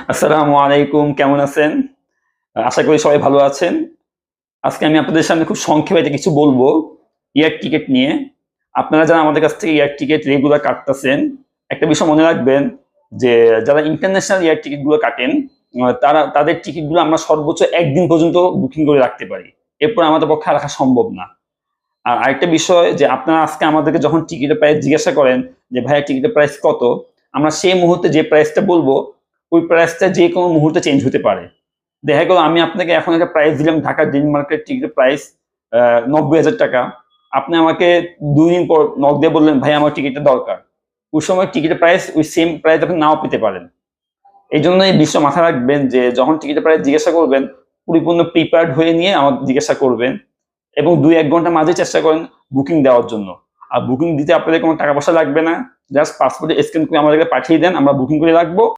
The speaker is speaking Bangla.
আসসালামু আলাইকুম, কেমন আছেন? আশা করি সবাই ভালো আছেন। আজকে আমি আপনাদের সামনে খুব সংক্ষেপে একটা কিছু বলবো এয়ার টিকেট নিয়ে। আপনারা যারা আমাদের কাছ থেকে এয়ার টিকেট রেগুলার কাটতেছেন, একটা বিষয় মনে রাখবেন যে যারা ইন্টারন্যাশনাল এয়ার টিকেট গুলো কাটেন, তাদের টিকিট গুলো আমরা সর্বোচ্চ ১ দিন পর্যন্ত বুকিং করে রাখতে পারি। এরপর আমাদের পক্ষে রাখা সম্ভব না। আর আরেকটা বিষয় যে আপনারা আজকে আমাদেরকে যখন টিকিটের প্রাইস জিজ্ঞাসা করেন যে, "ভাইয়া টিকিটের প্রাইস কত?" আমরা সেই মুহূর্তে যে প্রাইসটা বলব, ওই প্রাইসটা যেকোনো মুহূর্তে চেঞ্জ হতে পারে। দেখা গেল আমি আপনাকে এখন একটা প্রাইস দিলাম ঢাকা ড্রিম মার্কেট টিকিটের প্রাইস আ ৳৯০,০০০। আপনি আমাকে ২ দিন পর নক দিয়ে বললেন, "ভাই আমার টিকিটটা দরকার।" ওই সময় টিকিটের প্রাইস ওই সেম প্রাইস আপনি নাও পেতে পারেন। এইজন্য এই বিষয়টা মাথায় রাখবেন যে যখন টিকিটের প্রাইস জিজ্ঞাসা করবেন, পরিপূর্ণ প্রিপেয়ার্ড হয়ে নিয়ে আমাকে জিজ্ঞাসা করবেন এবং ২-১ ঘন্টার মাঝে চেষ্টা করেন বুকিং দেওয়ার জন্য। আর বুকিং দিতে আপনাদের কোনো টাকা পয়সা লাগবে না। জাস্ট পাসপোর্টে স্ক্যান করে আমাদেরকে পাঠিয়ে দেন, আমরা বুকিং করে রাখবো।